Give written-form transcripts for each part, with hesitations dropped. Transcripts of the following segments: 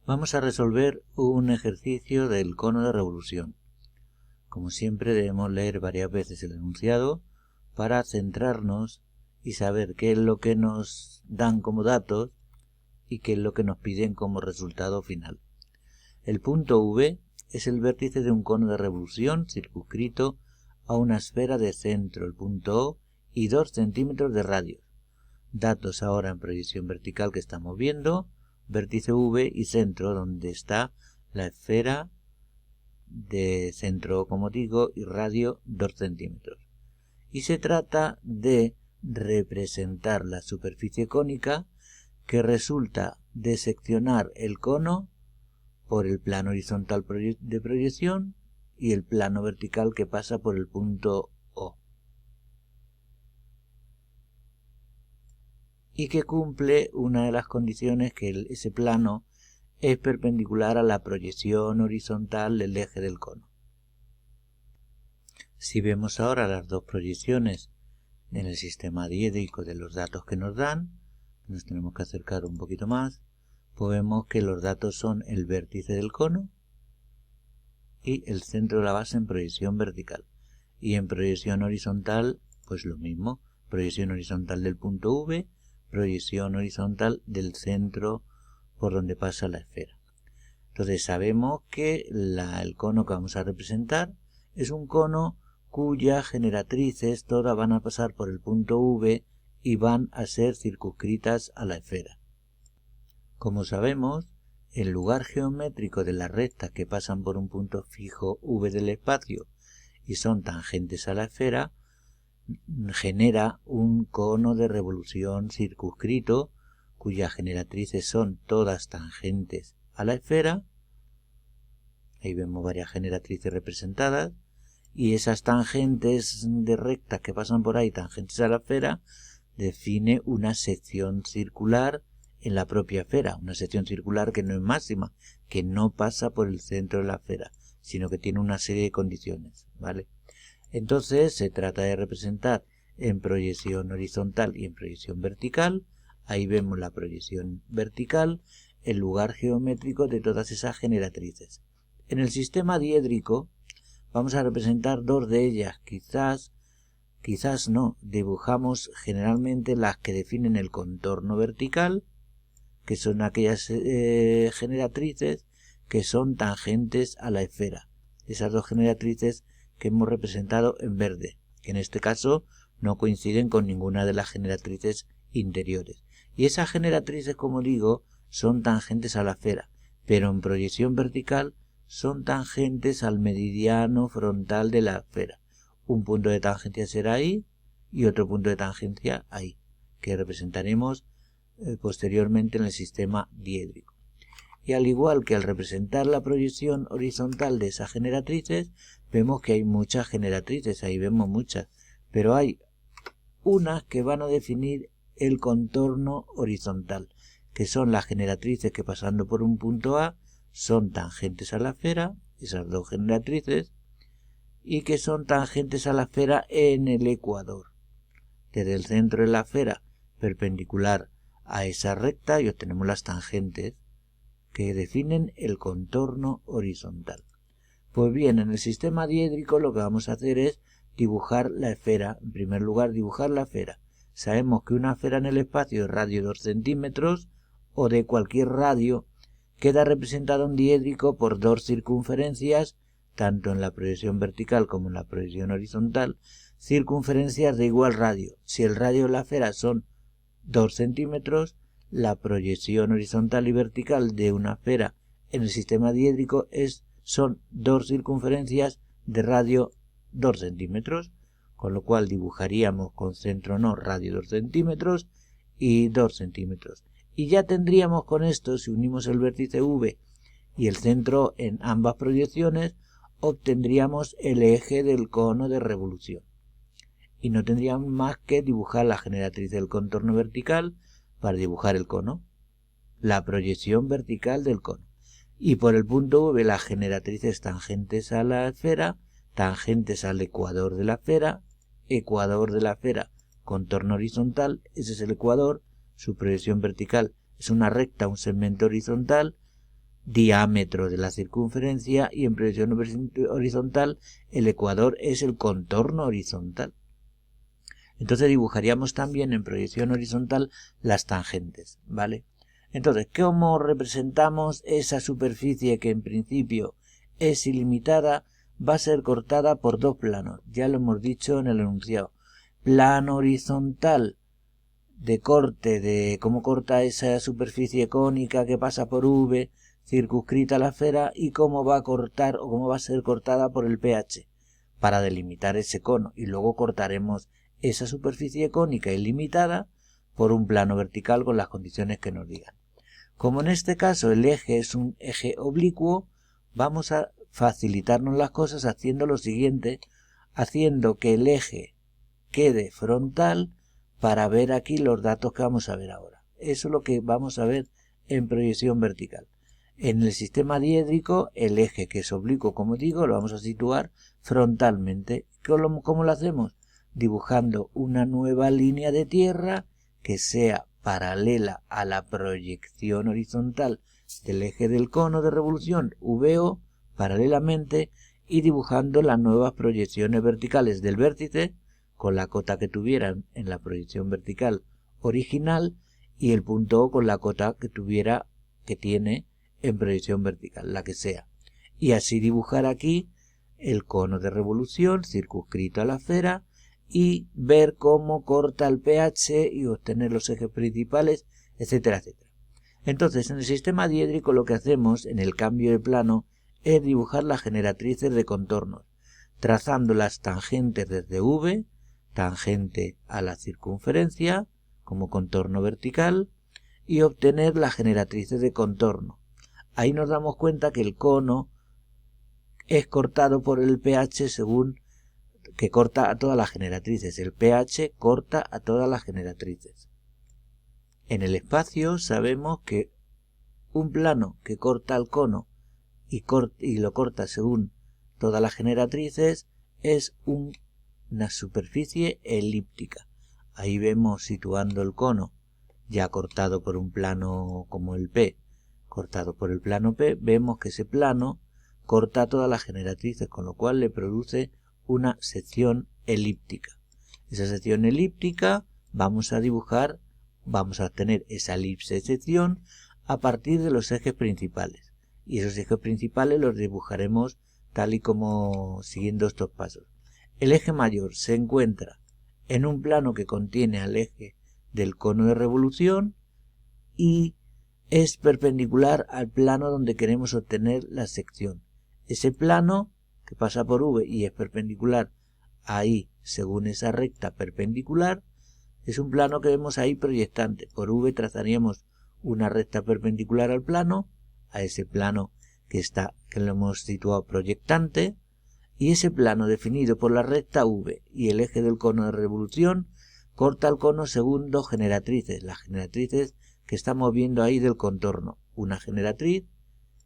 Vamos a resolver un ejercicio del cono de revolución. Como siempre debemos leer varias veces el enunciado para centrarnos y saber qué es lo que nos dan como datos y qué es lo que nos piden como resultado final. El punto V es el vértice de un cono de revolución circunscrito a una esfera de centro, el punto O, y 2 centímetros de radio. Datos ahora en proyección vertical que estamos viendo, vértice V y centro donde está la esfera de centro, como digo, y radio 2 centímetros. Y se trata de representar la superficie cónica que resulta de seccionar el cono por el plano horizontal de proyección y el plano vertical que pasa por el punto O. Y que cumple una de las condiciones que ese plano es perpendicular a la proyección horizontal del eje del cono. Si vemos ahora las dos proyecciones en el sistema diédrico de los datos que nos dan, nos tenemos que acercar un poquito más, pues vemos que los datos son el vértice del cono y el centro de la base en proyección vertical. Y en proyección horizontal, pues lo mismo, proyección horizontal del punto V, proyección horizontal del centro por donde pasa la esfera. Entonces sabemos que el cono que vamos a representar es un cono cuyas generatrices todas van a pasar por el punto V y van a ser circunscritas a la esfera. Como sabemos, el lugar geométrico de las rectas que pasan por un punto fijo V del espacio y son tangentes a la esfera genera un cono de revolución circunscrito cuyas generatrices son todas tangentes a la esfera. Ahí vemos varias generatrices representadas y esas tangentes de rectas que pasan por ahí, tangentes a la esfera, define una sección circular en la propia esfera, una sección circular que no es máxima, que no pasa por el centro de la esfera, sino que tiene una serie de condiciones, ¿vale? Entonces se trata de representar en proyección horizontal y en proyección vertical. Ahí vemos la proyección vertical, el lugar geométrico de todas esas generatrices. En el sistema diédrico vamos a representar dos de ellas, quizás no, dibujamos generalmente las que definen el contorno vertical, que son aquellas generatrices que son tangentes a la esfera. Esas dos generatrices que hemos representado en verde, que en este caso no coinciden con ninguna de las generatrices interiores. Y esas generatrices, como digo, son tangentes a la esfera, pero en proyección vertical son tangentes al meridiano frontal de la esfera. Un punto de tangencia será ahí y otro punto de tangencia ahí, que representaremos posteriormente en el sistema diédrico. Y al igual que al representar la proyección horizontal de esas generatrices, vemos que hay muchas generatrices, ahí vemos muchas, pero hay unas que van a definir el contorno horizontal, que son las generatrices que pasando por un punto A son tangentes a la esfera, esas dos generatrices, y que son tangentes a la esfera en el ecuador. Desde el centro de la esfera perpendicular a esa recta y obtenemos las tangentes que definen el contorno horizontal. Pues bien, en el sistema diédrico lo que vamos a hacer es dibujar la esfera. En primer lugar, dibujar la esfera. Sabemos que una esfera en el espacio de radio 2 centímetros o de cualquier radio queda representada en diédrico por dos circunferencias, tanto en la proyección vertical como en la proyección horizontal, circunferencias de igual radio. Si el radio de la esfera son 2 centímetros, la proyección horizontal y vertical de una esfera en el sistema diédrico son dos circunferencias de radio 2 centímetros, con lo cual dibujaríamos con centro no radio 2 centímetros y 2 centímetros. Y ya tendríamos con esto, si unimos el vértice V y el centro en ambas proyecciones, obtendríamos el eje del cono de revolución. Y no tendríamos más que dibujar la generatriz del contorno vertical para dibujar el cono, la proyección vertical del cono. Y por el punto V las generatrices tangentes a la esfera, tangentes al ecuador de la esfera, contorno horizontal, ese es el ecuador, su proyección vertical es una recta, un segmento horizontal, diámetro de la circunferencia, y en proyección horizontal el ecuador es el contorno horizontal. Entonces dibujaríamos también en proyección horizontal las tangentes, ¿vale? Entonces, ¿cómo representamos esa superficie que en principio es ilimitada? Va a ser cortada por dos planos, ya lo hemos dicho en el enunciado. Plano horizontal de corte de cómo corta esa superficie cónica que pasa por V, circunscrita a la esfera, y cómo va a cortar o cómo va a ser cortada por el pH para delimitar ese cono, y luego cortaremos esa superficie cónica ilimitada por un plano vertical con las condiciones que nos digan. Como en este caso el eje es un eje oblicuo, vamos a facilitarnos las cosas haciendo lo siguiente, haciendo que el eje quede frontal para ver aquí los datos que vamos a ver ahora. Eso es lo que vamos a ver en proyección vertical. En el sistema diédrico, el eje que es oblicuo, como digo, lo vamos a situar frontalmente. ¿Cómo lo hacemos? Dibujando una nueva línea de tierra que sea paralela a la proyección horizontal del eje del cono de revolución VO paralelamente, y dibujando las nuevas proyecciones verticales del vértice con la cota que tuvieran en la proyección vertical original y el punto O con la cota que tiene en proyección vertical, la que sea. Y así dibujar aquí el cono de revolución circunscrito a la esfera y ver cómo corta el pH y obtener los ejes principales, etcétera, etcétera. Entonces, en el sistema diédrico lo que hacemos en el cambio de plano es dibujar las generatrices de contornos, trazando las tangentes desde V, tangente a la circunferencia como contorno vertical, y obtener las generatrices de contorno. Ahí nos damos cuenta que el cono es cortado por el pH según que corta a todas las generatrices. El pH corta a todas las generatrices. En el espacio sabemos que un plano que corta el cono y lo corta según todas las generatrices es una superficie elíptica. Ahí vemos, situando el cono ya cortado por un plano como el P, cortado por el plano P, vemos que ese plano corta todas las generatrices, con lo cual le produce una sección elíptica. Esa sección elíptica vamos a dibujar, vamos a obtener esa elipse de sección a partir de los ejes principales. Y esos ejes principales los dibujaremos tal y como siguiendo estos pasos. El eje mayor se encuentra en un plano que contiene al eje del cono de revolución y es perpendicular al plano donde queremos obtener la sección. Ese plano que pasa por V y es perpendicular ahí según esa recta perpendicular es un plano que vemos ahí proyectante. Por V trazaríamos una recta perpendicular al plano, a ese plano que lo hemos situado proyectante, y ese plano definido por la recta V y el eje del cono de revolución corta el cono según dos generatrices, las generatrices que estamos viendo ahí del contorno, una generatriz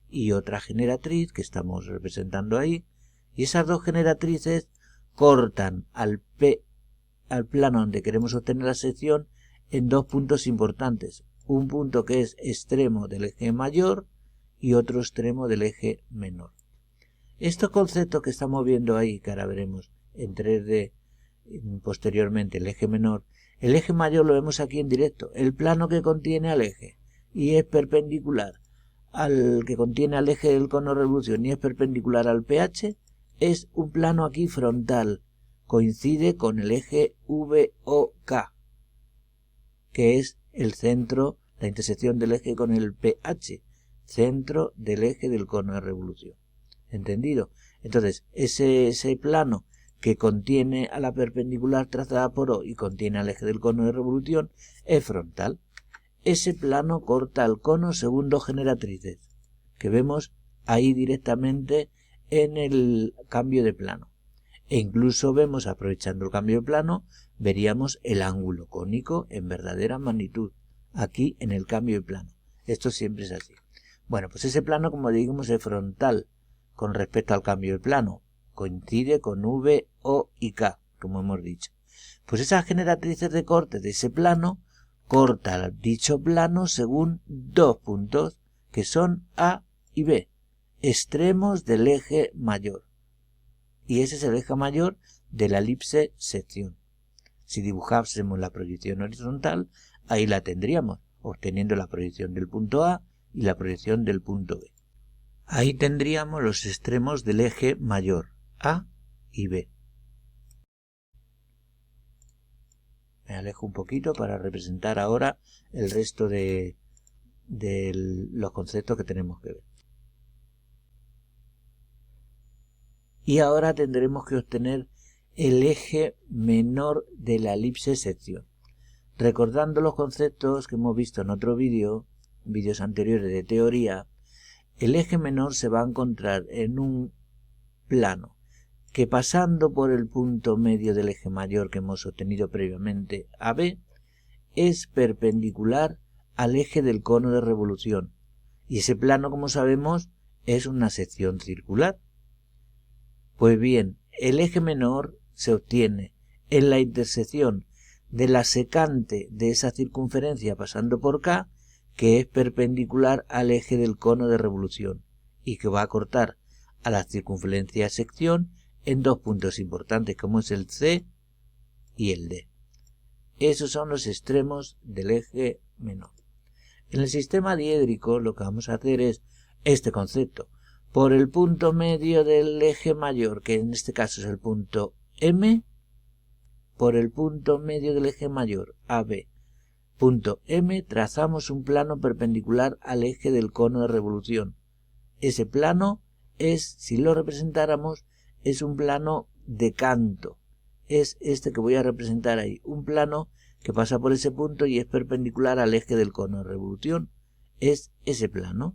y otra generatriz que estamos representando ahí, y esas dos generatrices cortan al plano donde queremos obtener la sección en dos puntos importantes, un punto que es extremo del eje mayor y otro extremo del eje menor. Estos conceptos que estamos viendo ahí, que ahora veremos en 3D posteriormente, el eje menor, el eje mayor lo vemos aquí en directo, el plano que contiene al eje y es perpendicular al que contiene al eje del cono de revolución y es perpendicular al pH, es un plano aquí frontal, coincide con el eje VOK, que es el centro, la intersección del eje con el pH, centro del eje del cono de revolución. ¿Entendido? Entonces, ese plano que contiene a la perpendicular trazada por O y contiene al eje del cono de revolución es frontal. Ese plano corta el cono según dos generatrices, que vemos ahí directamente en el cambio de plano. E incluso vemos, aprovechando el cambio de plano, veríamos el ángulo cónico en verdadera magnitud, aquí en el cambio de plano. Esto siempre es así. Bueno, pues ese plano, como digamos, es frontal con respecto al cambio de plano. Coincide con V, O y K, como hemos dicho. Pues esas generatrices de corte de ese plano corta dicho plano según dos puntos, que son A y B, extremos del eje mayor. Y ese es el eje mayor de la elipse sección. Si dibujásemos la proyección horizontal, ahí la tendríamos, obteniendo la proyección del punto A y la proyección del punto B. Ahí tendríamos los extremos del eje mayor, A y B. Me alejo un poquito para representar ahora el resto de los conceptos que tenemos que ver. Y ahora tendremos que obtener el eje menor de la elipse sección. Recordando los conceptos que hemos visto en otro vídeos anteriores de teoría, el eje menor se va a encontrar en un plano que pasando por el punto medio del eje mayor que hemos obtenido previamente, AB, es perpendicular al eje del cono de revolución. Y ese plano, como sabemos, es una sección circular. Pues bien, el eje menor se obtiene en la intersección de la secante de esa circunferencia pasando por K, que es perpendicular al eje del cono de revolución y que va a cortar a la circunferencia sección en dos puntos importantes como es el C y el D. Esos son los extremos del eje menor. En el sistema diédrico lo que vamos a hacer es este concepto. Por el punto medio del eje mayor, que en este caso es el punto M, por el punto medio del eje mayor, AB, punto M, trazamos un plano perpendicular al eje del cono de revolución. Ese plano es, si lo representáramos, es un plano de canto. Es este que voy a representar ahí, un plano que pasa por ese punto y es perpendicular al eje del cono de revolución. Es ese plano,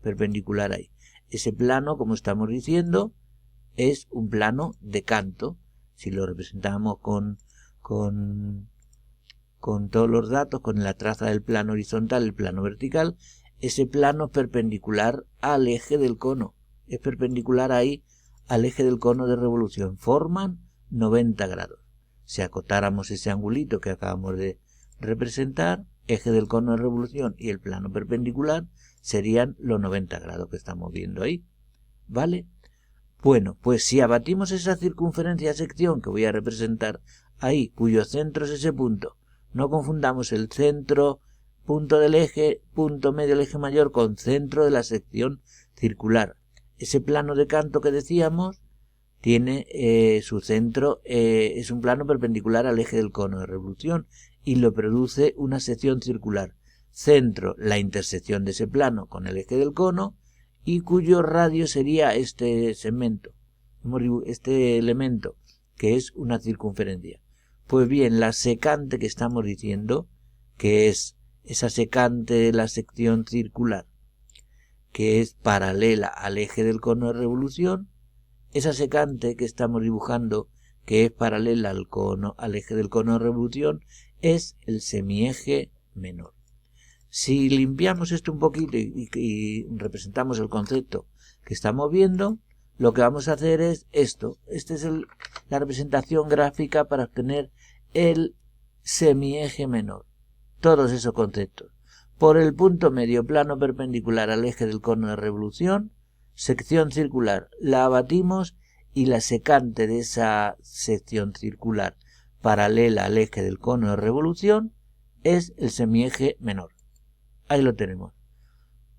perpendicular ahí. Ese plano, como estamos diciendo, es un plano de canto. Si lo representamos con todos los datos, con la traza del plano horizontal, el plano vertical, ese plano es perpendicular al eje del cono. Es perpendicular ahí al eje del cono de revolución. Forman 90 grados. Si acotáramos ese angulito que acabamos de representar, eje del cono de revolución y el plano perpendicular, serían los 90 grados que estamos viendo ahí. ¿Vale? Bueno, pues si abatimos esa circunferencia sección que voy a representar ahí, cuyo centro es ese punto, no confundamos el centro, punto del eje, punto medio del eje mayor con centro de la sección circular. Ese plano de canto que decíamos tiene su centro, es un plano perpendicular al eje del cono de revolución y lo produce una sección circular. Centro, la intersección de ese plano con el eje del cono y cuyo radio sería este segmento, este elemento que es una circunferencia. Pues bien, la secante que estamos diciendo, que es esa secante de la sección circular, que es paralela al eje del cono de revolución, esa secante que estamos dibujando, que es paralela al eje del cono de revolución, es el semieje menor. Si limpiamos esto un poquito y representamos el concepto que estamos viendo, lo que vamos a hacer es esto. Esta es la representación gráfica para obtener el semieje menor. Todos esos conceptos. Por el punto medio, plano perpendicular al eje del cono de revolución, sección circular, la abatimos y la secante de esa sección circular paralela al eje del cono de revolución es el semieje menor. Ahí lo tenemos.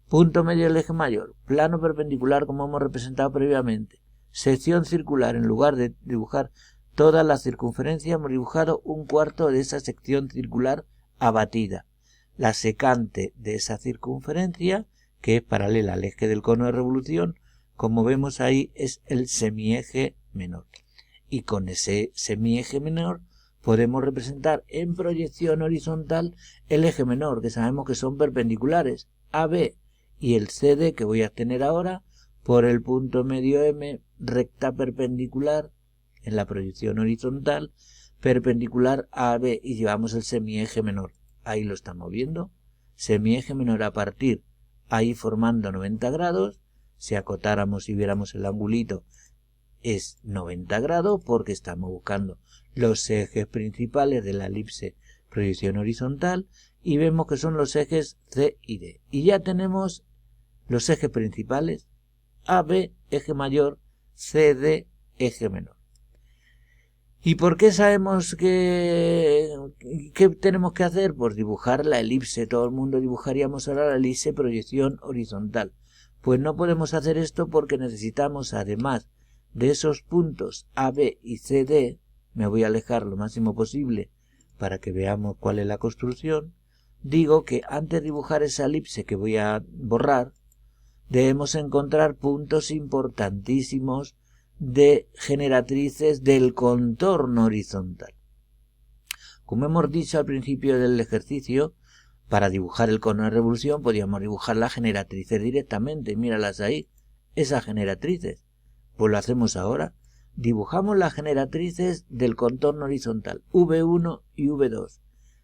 Punto medio del eje mayor, plano perpendicular como hemos representado previamente, sección circular, en lugar de dibujar toda la circunferencia hemos dibujado un cuarto de esa sección circular abatida. La secante de esa circunferencia, que es paralela al eje del cono de revolución, como vemos ahí, es el semieje menor. Y con ese semieje menor podemos representar en proyección horizontal el eje menor, que sabemos que son perpendiculares, AB y el CD que voy a tener ahora, por el punto medio M, recta perpendicular en la proyección horizontal, perpendicular a AB y llevamos el semieje menor. Ahí lo estamos viendo. Semieje menor a partir, ahí formando 90 grados. Si acotáramos y viéramos el angulito, es 90 grados porque estamos buscando los ejes principales de la elipse proyección horizontal y vemos que son los ejes C y D. Y ya tenemos los ejes principales, AB, eje mayor, CD, eje menor. ¿Y por qué sabemos qué tenemos que hacer? Pues dibujar la elipse. Todo el mundo dibujaríamos ahora la elipse proyección horizontal. Pues no podemos hacer esto porque necesitamos, además de esos puntos A, B y C, D, me voy a alejar lo máximo posible para que veamos cuál es la construcción. Digo que antes de dibujar esa elipse que voy a borrar, debemos encontrar puntos importantísimos de generatrices del contorno horizontal. Como hemos dicho al principio del ejercicio, para dibujar el cono de revolución podríamos dibujar las generatrices directamente, míralas ahí, esas generatrices. Pues lo hacemos ahora. Dibujamos las generatrices del contorno horizontal, V1 y V2,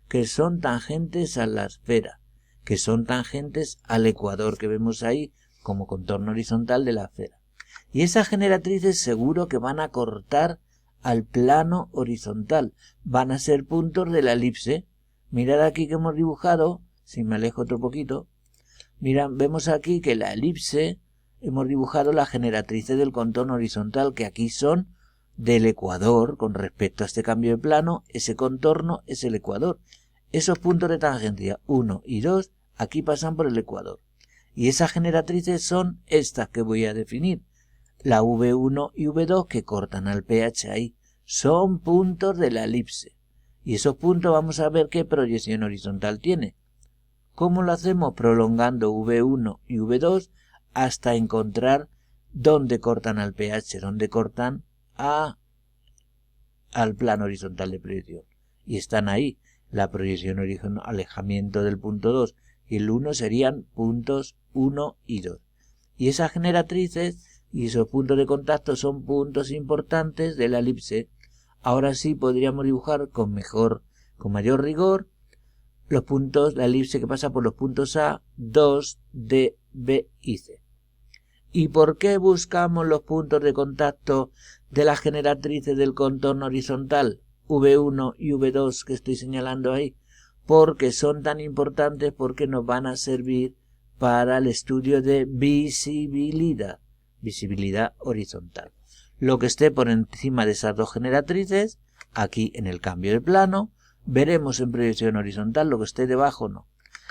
que son tangentes a la esfera, que son tangentes al ecuador que vemos ahí como contorno horizontal de la esfera. Y esas generatrices seguro que van a cortar al plano horizontal, van a ser puntos de la elipse. Mirad aquí que hemos dibujado, si me alejo otro poquito, mirad, vemos aquí que la elipse hemos dibujado las generatrices del contorno horizontal, que aquí son del ecuador con respecto a este cambio de plano. Ese contorno es el ecuador. Esos puntos de tangencia 1 y 2 aquí pasan por el ecuador. Y esas generatrices son estas que voy a definir. La V1 y V2 que cortan al pH ahí. Son puntos de la elipse. Y esos puntos vamos a ver qué proyección horizontal tiene. ¿Cómo lo hacemos? Prolongando V1 y V2 hasta encontrar dónde cortan al pH, dónde cortan al plano horizontal de proyección. Y están ahí. La proyección horizontal, alejamiento del punto 2 y el 1 serían puntos 1 y 2. Y esas generatrices y esos puntos de contacto son puntos importantes de la elipse. Ahora sí podríamos dibujar con mayor rigor los puntos, la elipse que pasa por los puntos A, 2, D, B y C. ¿Y por qué buscamos los puntos de contacto de las generatrices del contorno horizontal, V1 y V2 que estoy señalando ahí? Porque son tan importantes, porque nos van a servir para el estudio de visibilidad horizontal. Lo que esté por encima de esas dos generatrices, aquí en el cambio de plano, veremos en proyección horizontal, lo que esté debajo no.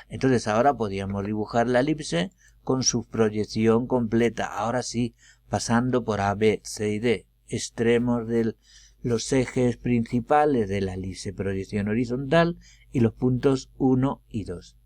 Entonces ahora podríamos dibujar la elipse con su proyección completa. Ahora sí, pasando por A, B, C y D, extremos de los ejes principales de la elipse proyección horizontal y los puntos 1 y 2.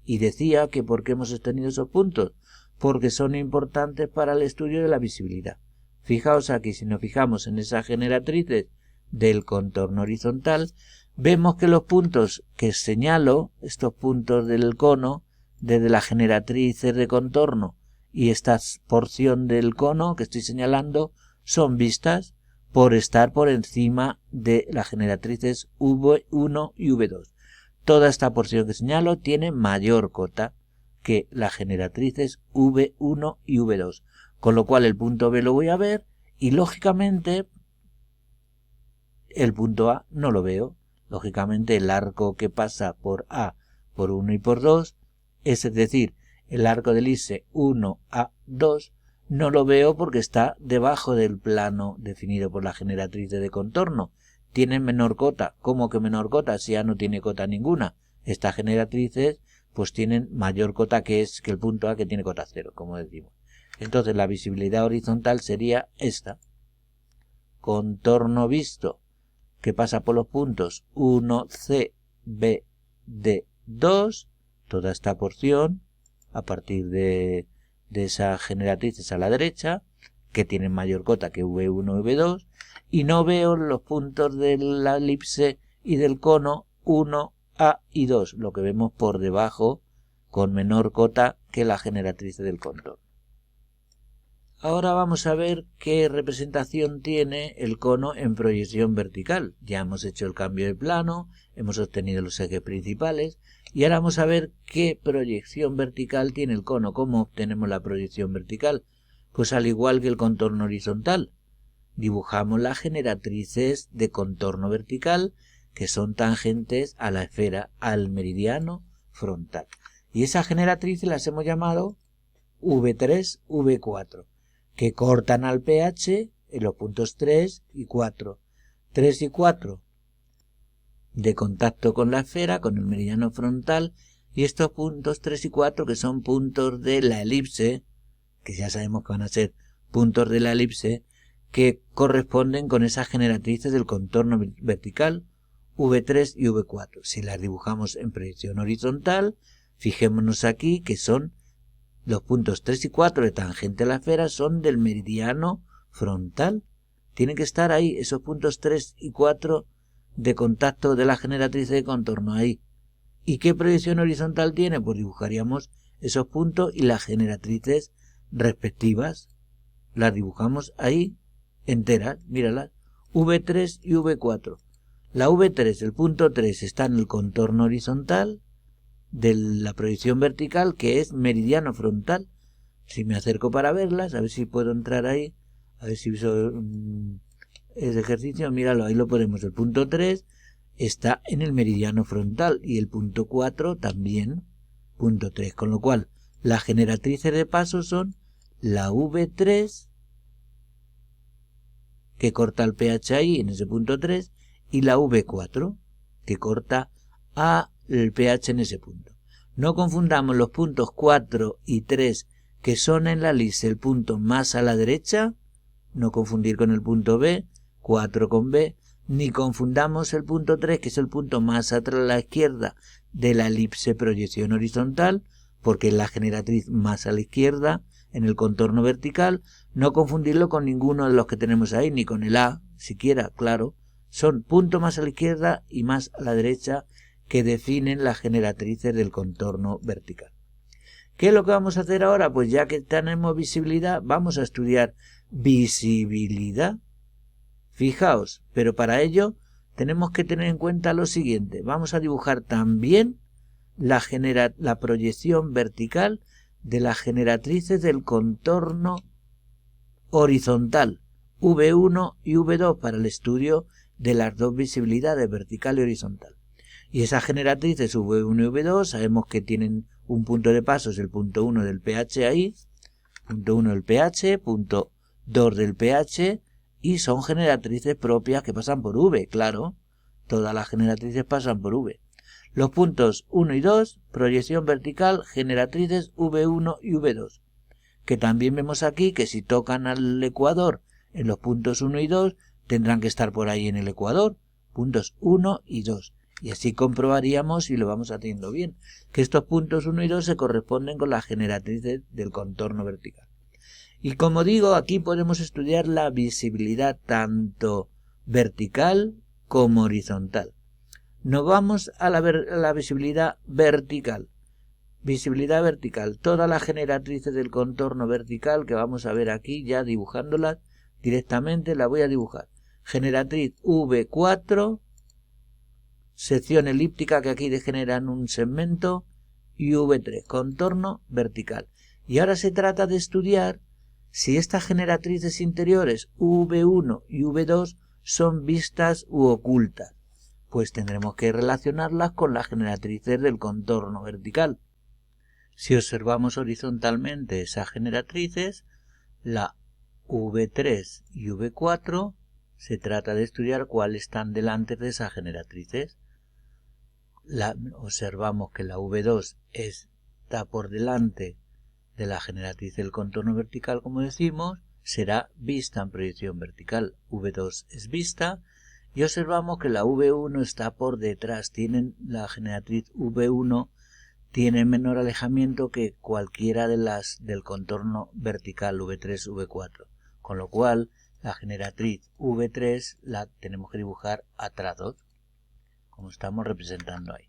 Y decía que ¿por qué hemos extendido esos puntos? Porque son importantes para el estudio de la visibilidad. Fijaos aquí, si nos fijamos en esas generatrices del contorno horizontal, vemos que los puntos que señalo, estos puntos del cono, desde las generatrices de contorno y esta porción del cono que estoy señalando, son vistas por estar por encima de las generatrices V1 y V2. Toda esta porción que señalo tiene mayor cota que las generatrices V1 y V2, con lo cual el punto B lo voy a ver y lógicamente el punto A no lo veo. Lógicamente el arco que pasa por A, por 1 y por 2, es decir, el arco de elipse 1A2, no lo veo porque está debajo del plano definido por la generatriz de contorno. Tiene menor cota. ¿Cómo que menor cota? Si A no tiene cota ninguna. Estas generatrices pues tienen mayor cota que el punto A, que tiene cota 0, como decimos. Entonces la visibilidad horizontal sería esta. Contorno visto que pasa por los puntos 1, C, B, D, 2, toda esta porción a partir de esas generatrices a la derecha, que tienen mayor cota que V1 y V2, y no veo los puntos de la elipse y del cono 1, A y 2, lo que vemos por debajo con menor cota que la generatriz del contorno. Ahora vamos a ver qué representación tiene el cono en proyección vertical. Ya hemos hecho el cambio de plano, hemos obtenido los ejes principales y ahora vamos a ver qué proyección vertical tiene el cono. ¿Cómo obtenemos la proyección vertical? Pues al igual que el contorno horizontal, dibujamos las generatrices de contorno vertical que son tangentes a la esfera, al meridiano frontal. Y esas generatrices las hemos llamado V3, V4, que cortan al pH en los puntos 3 y 4. 3 y 4 de contacto con la esfera, con el meridiano frontal, y estos puntos 3 y 4 que son puntos de la elipse, que ya sabemos que van a ser puntos de la elipse, que corresponden con esas generatrices del contorno vertical, V3 y V4. Si las dibujamos en proyección horizontal, fijémonos aquí que son los puntos 3 y 4 de tangente a la esfera, son del meridiano frontal. Tienen que estar ahí esos puntos 3 y 4 de contacto de la generatriz de contorno ahí. ¿Y qué proyección horizontal tiene? Pues dibujaríamos esos puntos y las generatrices respectivas. Las dibujamos ahí enteras, míralas, V3 y V4. La V3, el punto 3, está en el contorno horizontal de la proyección vertical, que es meridiano frontal. Si me acerco para verlas, a ver si puedo entrar ahí, a ver si hizo ese ejercicio, míralo, ahí lo ponemos. El punto 3 está en el meridiano frontal y el punto 4 también, punto 3, con lo cual las generatrices de paso son la V3, que corta el pH ahí en ese punto 3, y la V4, que corta el pH en ese punto. No confundamos los puntos 4 y 3, que son en la elipse el punto más a la derecha, no confundir con el punto B, 4 con B, ni confundamos el punto 3, que es el punto más a la izquierda de la elipse proyección horizontal, porque es la generatriz más a la izquierda en el contorno vertical, no confundirlo con ninguno de los que tenemos ahí, ni con el A, siquiera, claro, son punto más a la izquierda y más a la derecha que definen las generatrices del contorno vertical. ¿Qué es lo que vamos a hacer ahora? Pues ya que tenemos visibilidad, vamos a estudiar visibilidad. Fijaos, pero para ello tenemos que tener en cuenta lo siguiente. Vamos a dibujar también la proyección vertical de las generatrices del contorno horizontal, V1 y V2, para el estudio de las dos visibilidades, vertical y horizontal. Y esas generatrices V1 y V2 sabemos que tienen un punto de paso, es el punto 1 del pH ahí, punto 1 del pH, punto 2 del pH, y son generatrices propias que pasan por V, claro, todas las generatrices pasan por V. Los puntos 1 y 2, proyección vertical, generatrices V1 y V2, que también vemos aquí que si tocan al ecuador en los puntos 1 y 2, tendrán que estar por ahí en el ecuador, puntos 1 y 2. Y así comprobaríamos, si lo vamos haciendo bien, que estos puntos 1 y 2 se corresponden con las generatrices del contorno vertical. Y como digo, aquí podemos estudiar la visibilidad tanto vertical como horizontal. Nos vamos a la visibilidad vertical. Visibilidad vertical. Todas las generatrices del contorno vertical que vamos a ver aquí, ya dibujándolas directamente, la voy a dibujar. Generatriz V4, sección elíptica que aquí degenera en un segmento, y V3, contorno vertical. Y ahora se trata de estudiar si estas generatrices interiores V1 y V2 son vistas u ocultas. Pues tendremos que relacionarlas con las generatrices del contorno vertical. Si observamos horizontalmente esas generatrices, la V3 y V4, se trata de estudiar cuáles están delante de esas generatrices. Observamos que la V2 está por delante de la generatriz del contorno vertical, como decimos, será vista en proyección vertical. V2 es vista, y observamos que la V1 está por detrás. La generatriz V1 tiene menor alejamiento que cualquiera de las del contorno vertical V3, V4, con lo cual la generatriz V3 la tenemos que dibujar a trazos, como estamos representando ahí.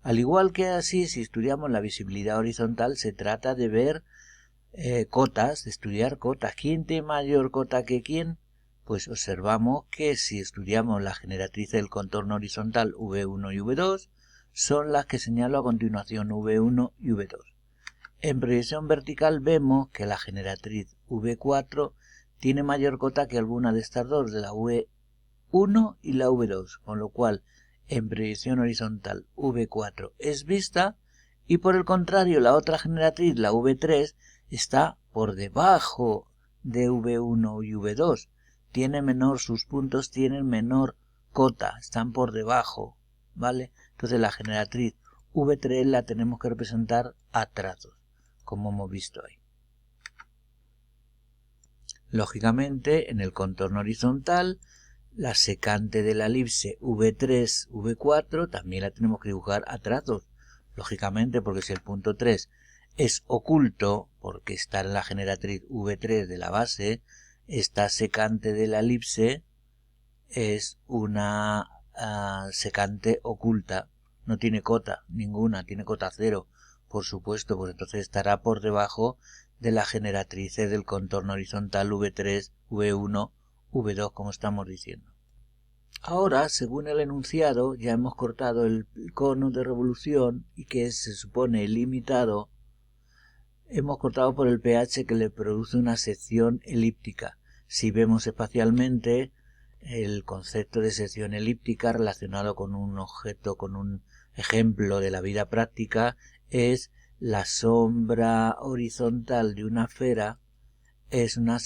Al igual que así, si estudiamos la visibilidad horizontal, se trata de ver cotas, de estudiar cotas. ¿Quién tiene mayor cota que quién? Pues observamos que si estudiamos la generatriz del contorno horizontal V1 y V2, son las que señalo a continuación, V1 y V2. En proyección vertical vemos que la generatriz V4 tiene mayor cota que alguna de estas dos, de la V1 y la V2, con lo cual en proyección horizontal V4 es vista, y por el contrario la otra generatriz, la V3, está por debajo de V1 y V2. Sus puntos tienen menor cota, están por debajo, ¿vale? Entonces la generatriz V3 la tenemos que representar a trazos, como hemos visto ahí. Lógicamente, en el contorno horizontal, la secante de la elipse V3, V4 también la tenemos que dibujar a trazos. Lógicamente, porque si el punto 3 es oculto, porque está en la generatriz V3 de la base, esta secante de la elipse es una secante oculta. No tiene cota ninguna, tiene cota 0, por supuesto, pues entonces estará por debajo de las generatrices del contorno horizontal V3, V1, V2, como estamos diciendo. Ahora, según el enunciado, ya hemos cortado el cono de revolución y que se supone limitado. Hemos cortado por el pH que le produce una sección elíptica. Si vemos espacialmente, el concepto de sección elíptica relacionado con un objeto, con un ejemplo de la vida práctica, es la sombra horizontal de una esfera, es una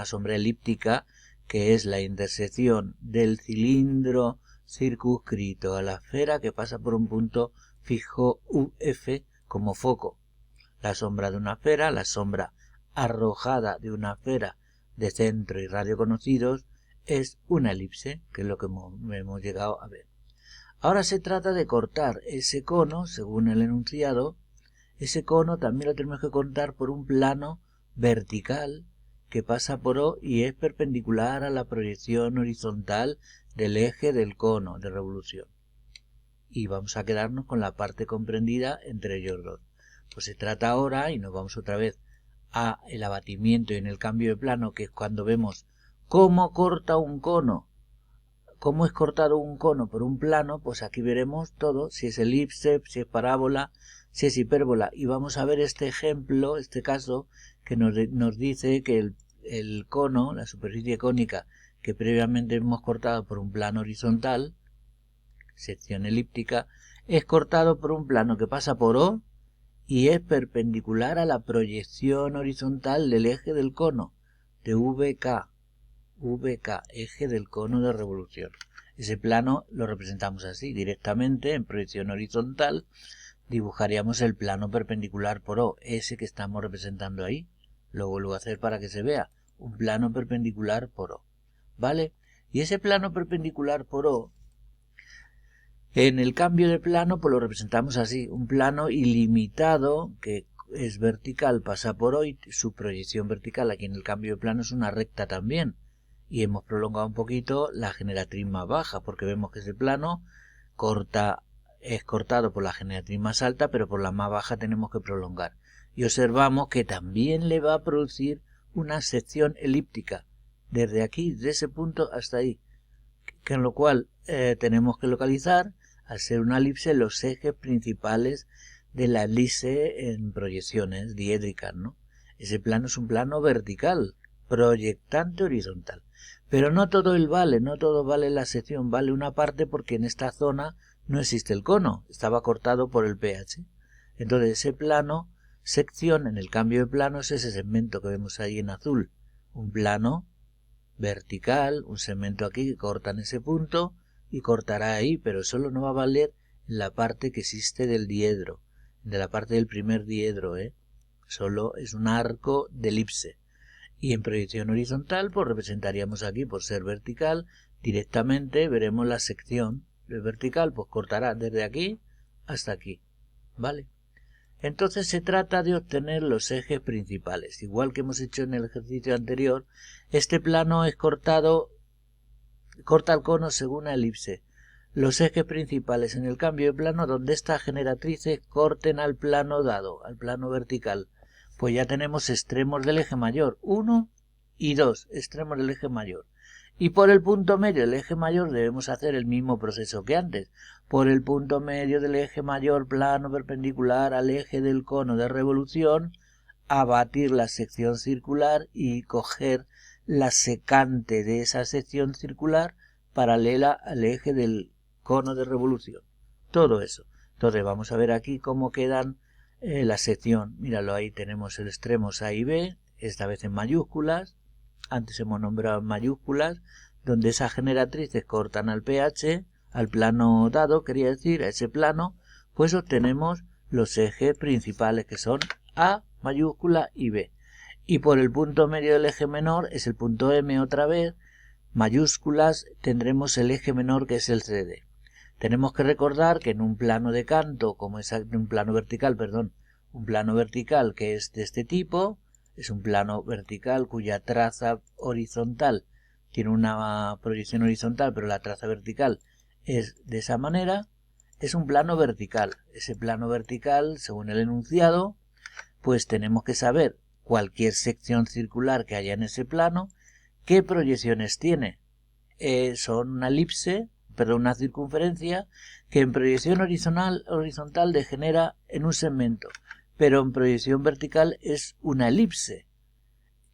sombra elíptica, que es la intersección del cilindro circunscrito a la esfera que pasa por un punto fijo UF como foco. La sombra de una esfera, la sombra arrojada de una esfera de centro y radio conocidos, es una elipse, que es lo que hemos llegado a ver. Ahora se trata de cortar ese cono, según el enunciado. Ese cono también lo tenemos que cortar por un plano vertical que pasa por O y es perpendicular a la proyección horizontal del eje del cono de revolución. Y vamos a quedarnos con la parte comprendida entre ellos dos. Pues se trata ahora, y nos vamos otra vez a el abatimiento y en el cambio de plano, que es cuando vemos cómo corta un cono, cómo es cortado un cono por un plano. Pues aquí veremos todo, si es elipse, si es parábola, si es hipérbola, y vamos a ver este ejemplo, este caso, que nos dice que el cono, la superficie cónica que previamente hemos cortado por un plano horizontal, sección elíptica, es cortado por un plano que pasa por O y es perpendicular a la proyección horizontal del eje del cono, de VK, eje del cono de revolución. Ese plano lo representamos así, directamente en proyección horizontal, dibujaríamos el plano perpendicular por O, ese que estamos representando ahí. Lo vuelvo a hacer para que se vea, un plano perpendicular por O, ¿vale? Y ese plano perpendicular por O, en el cambio de plano, pues lo representamos así, un plano ilimitado que es vertical, pasa por O y su proyección vertical aquí en el cambio de plano es una recta también. Y hemos prolongado un poquito la generatriz más baja, porque vemos que ese plano es cortado por la generatriz más alta, pero por la más baja tenemos que prolongar. Y observamos que también le va a producir una sección elíptica, desde aquí, de ese punto hasta ahí. Con lo cual tenemos que localizar, al ser una elipse, los ejes principales de la elipse en proyecciones diédricas, ¿no? Ese plano es un plano vertical, proyectante horizontal. Pero no todo no todo vale la sección, vale una parte porque en esta zona no existe el cono, estaba cortado por el pH. Entonces ese plano, sección en el cambio de plano, es ese segmento que vemos ahí en azul, un plano vertical, un segmento aquí que corta en ese punto y cortará ahí, pero solo no va a valer en la parte que existe del diedro, de la parte del primer diedro, solo es un arco de elipse. Y en proyección horizontal, pues representaríamos aquí, por ser vertical, directamente veremos la sección vertical, pues cortará desde aquí hasta aquí, ¿vale? Entonces se trata de obtener los ejes principales. Igual que hemos hecho en el ejercicio anterior, este plano es corta el cono según la elipse. Los ejes principales en el cambio de plano donde estas generatrices corten al plano dado, al plano vertical. Pues ya tenemos extremos del eje mayor, 1 y 2, extremos del eje mayor. Y por el punto medio del eje mayor debemos hacer el mismo proceso que antes. Por el punto medio del eje mayor, plano perpendicular al eje del cono de revolución, abatir la sección circular y coger la secante de esa sección circular paralela al eje del cono de revolución. Todo eso. Entonces vamos a ver aquí cómo quedan la sección. Míralo, ahí tenemos el extremos A y B, esta vez en mayúsculas. Antes hemos nombrado en mayúsculas, donde esas generatrices cortan al pH, al plano dado, quería decir, a ese plano, pues obtenemos los ejes principales que son A mayúscula y B. Y por el punto medio del eje menor es el punto M otra vez, mayúsculas, tendremos el eje menor que es el CD. Tenemos que recordar que en un plano de canto, como es un plano vertical, perdón, un plano vertical que es de este tipo, es un plano vertical cuya traza horizontal tiene una proyección horizontal, pero la traza vertical es de esa manera, es un plano vertical. Ese plano vertical, según el enunciado, pues tenemos que saber cualquier sección circular que haya en ese plano, qué proyecciones tiene. Son una elipse, perdón, una circunferencia que en proyección horizontal degenera en un segmento, pero en proyección vertical es una elipse,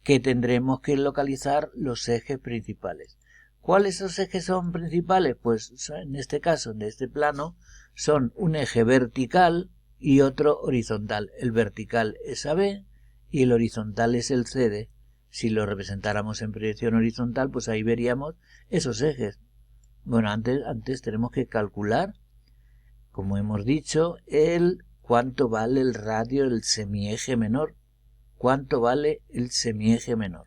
que tendremos que localizar los ejes principales. ¿Cuáles esos ejes son principales? Pues en este caso, de este plano, son un eje vertical y otro horizontal. El vertical es AB y el horizontal es el CD. Si lo representáramos en proyección horizontal, pues ahí veríamos esos ejes. Bueno, antes tenemos que calcular, como hemos dicho, cuánto vale el radio del semieje menor. ¿Cuánto vale el semieje menor?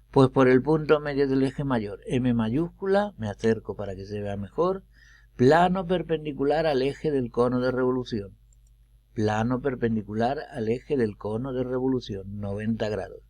Pues por el punto medio del eje mayor, M mayúscula, me acerco para que se vea mejor, plano perpendicular al eje del cono de revolución. Plano perpendicular al eje del cono de revolución, 90 grados.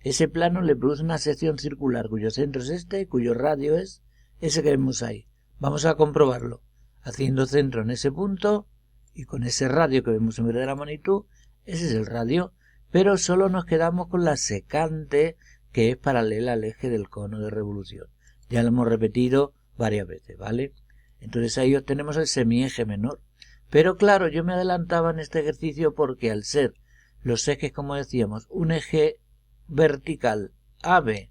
Ese plano le produce una sección circular cuyo centro es este, cuyo radio es ese que vemos ahí. Vamos a comprobarlo, haciendo centro en ese punto y con ese radio que vemos en verdadera magnitud, ese es el radio. Pero solo nos quedamos con la secante que es paralela al eje del cono de revolución. Ya lo hemos repetido varias veces, ¿vale? Entonces ahí obtenemos el semieje menor. Pero claro, yo me adelantaba en este ejercicio porque al ser los ejes, como decíamos, un eje vertical AB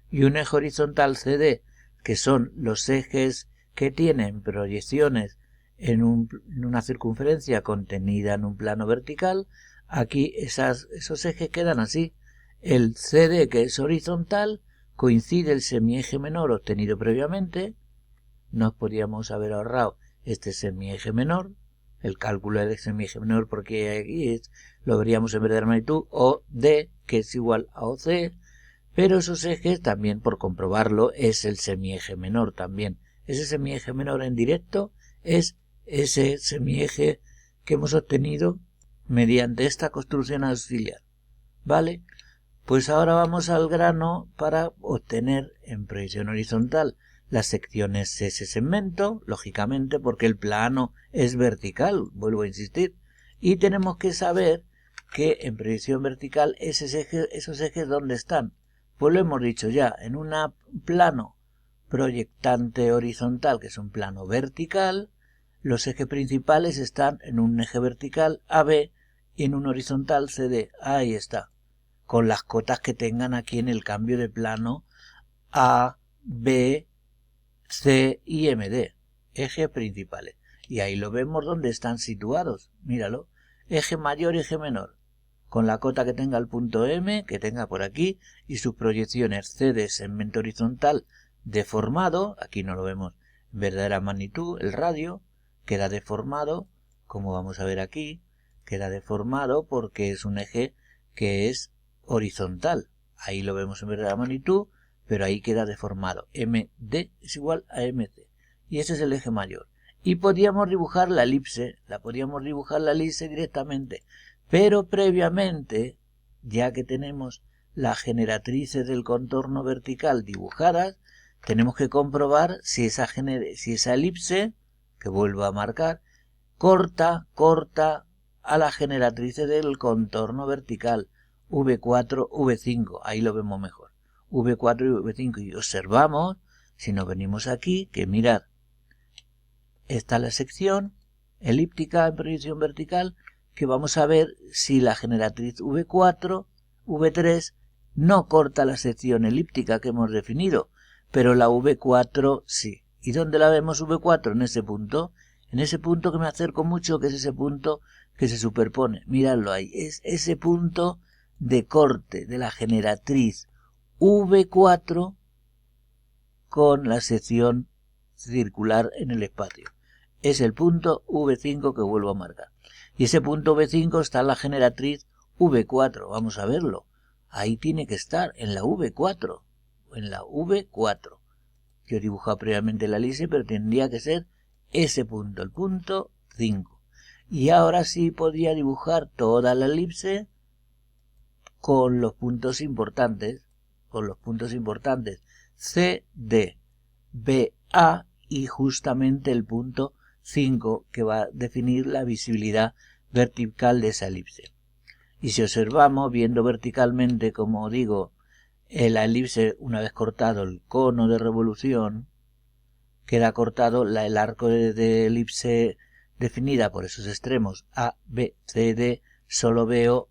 y un eje horizontal CD, que son los ejes que tienen proyecciones en una circunferencia contenida en un plano vertical, aquí esos ejes quedan así. El CD, que es horizontal, coincide el semieje menor obtenido previamente. Nos podríamos haber ahorrado este semieje menor, el cálculo del semieje menor, porque aquí lo veríamos en verdadera magnitud, o D, que es igual a OC, pero esos ejes también, por comprobarlo, es el semieje menor también. Ese semieje menor en directo es ese semieje que hemos obtenido mediante esta construcción auxiliar. ¿Vale? Pues ahora vamos al grano para obtener en proyección horizontal las secciones de ese segmento, lógicamente porque el plano es vertical, vuelvo a insistir, y tenemos que saber que en proyección vertical esos ejes ¿dónde están? Pues lo hemos dicho ya, en un plano proyectante horizontal, que es un plano vertical, los ejes principales están en un eje vertical AB y en un horizontal CD. Ahí está. Con las cotas que tengan aquí en el cambio de plano A, B, C y MD. Ejes principales. Y ahí lo vemos donde están situados. Míralo. Eje mayor y eje menor. Con la cota que tenga el punto M, que tenga por aquí, y sus proyecciones CD, segmento horizontal deformado. Aquí no lo vemos en verdadera magnitud, el radio. Queda deformado, como vamos a ver aquí, queda deformado porque es un eje que es horizontal. Ahí lo vemos en verdadera magnitud, pero ahí queda deformado. MD es igual a MC. Y ese es el eje mayor. Y podríamos dibujar la elipse, directamente. Pero previamente, ya que tenemos las generatrices del contorno vertical dibujadas, tenemos que comprobar si esa elipse, que vuelvo a marcar, corta a la generatriz del contorno vertical, V4, V5, ahí lo vemos mejor, V4 y V5, y observamos, si nos venimos aquí, que mirad, esta es la sección elíptica en proyección vertical, que vamos a ver si la generatriz V4, V3, no corta la sección elíptica que hemos definido, pero la V4 sí. ¿Y dónde la vemos V4? En ese punto, En ese punto que me acerco mucho, que es ese punto que se superpone. Miradlo ahí. Es ese punto de corte de la generatriz V4 con la sección circular en el espacio. Es el punto V5 que vuelvo a marcar. Y ese punto V5 está en la generatriz V4. Vamos a verlo. Ahí tiene que estar, en la V4. En la V4. Yo he dibujado previamente la elipse, pero tendría que ser ese punto, el punto 5. Y ahora sí podría dibujar toda la elipse con los puntos importantes. C, D, B, A y justamente el punto 5 que va a definir la visibilidad vertical de esa elipse. Y si observamos, viendo verticalmente, como digo, la elipse, una vez cortado el cono de revolución, queda cortado el arco de elipse definida por esos extremos A, B, C, D, solo veo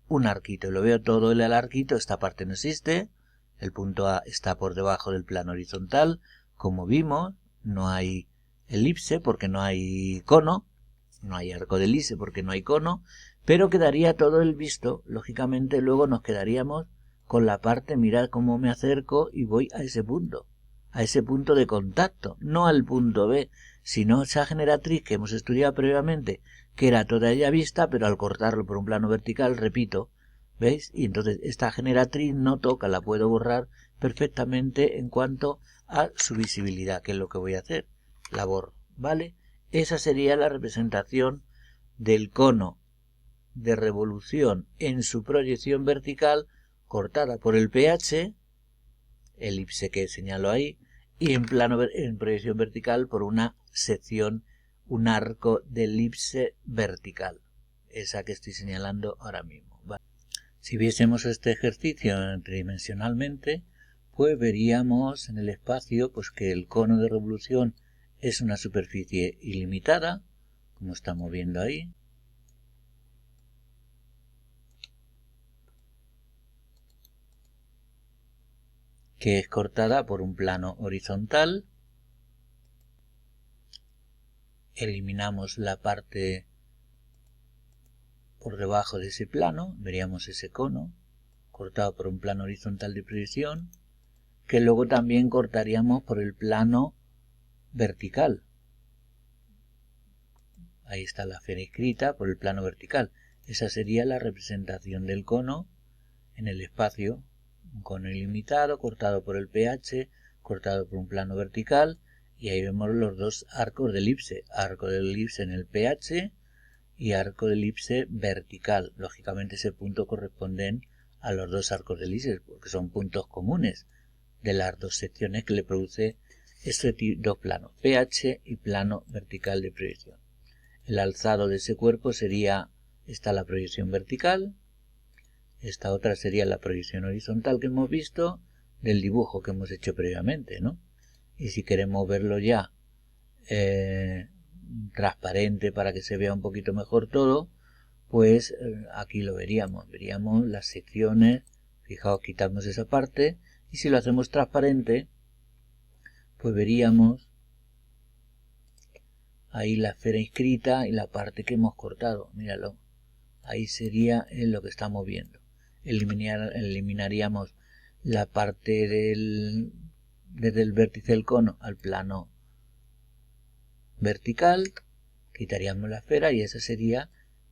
un arquito, y lo veo todo el arquito, esta parte no existe, el punto A está por debajo del plano horizontal, como vimos, no hay elipse porque no hay cono, no hay arco de elipse porque no hay cono, pero quedaría todo el visto, lógicamente luego nos quedaríamos con la parte, mirad cómo me acerco y voy a ese punto de contacto, no al punto B, sino esa generatriz que hemos estudiado previamente, que era toda ella vista, pero al cortarlo por un plano vertical, repito, ¿veis? Y entonces esta generatriz no toca, la puedo borrar perfectamente en cuanto a su visibilidad, que es lo que voy a hacer, la borro, ¿vale? Esa sería la representación del cono de revolución en su proyección vertical, cortada por el pH, elipse que señalo ahí, y en proyección vertical por una sección, un arco de elipse vertical, esa que estoy señalando ahora mismo, ¿vale? Si viésemos este ejercicio tridimensionalmente, pues veríamos en el espacio pues que el cono de revolución es una superficie ilimitada, como estamos viendo ahí, que es cortada por un plano horizontal. Eliminamos la parte por debajo de ese plano, veríamos ese cono cortado por un plano horizontal de proyección, que luego también cortaríamos por el plano vertical. Ahí está la esfera inscrita por el plano vertical. Esa sería la representación del cono en el espacio. Un cono ilimitado, cortado por el pH, cortado por un plano vertical, y ahí vemos los dos arcos de elipse. Arco de elipse en el pH y arco de elipse vertical. Lógicamente ese punto corresponden a los dos arcos de elipse, porque son puntos comunes de las dos secciones que le produce estos dos planos, pH y plano vertical de proyección. El alzado de ese cuerpo sería, esta la proyección vertical, esta otra sería la proyección horizontal que hemos visto del dibujo que hemos hecho previamente, ¿no? Y si queremos verlo ya transparente para que se vea un poquito mejor todo, pues aquí lo veríamos las secciones, fijaos, quitamos esa parte, y si lo hacemos transparente, pues veríamos ahí la esfera inscrita y la parte que hemos cortado, míralo, ahí sería lo que estamos viendo. Eliminaríamos la parte desde el vértice del cono al plano vertical, quitaríamos la esfera y ese sería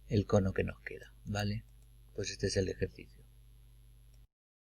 el cono que nos queda, ¿vale? Pues este es el ejercicio.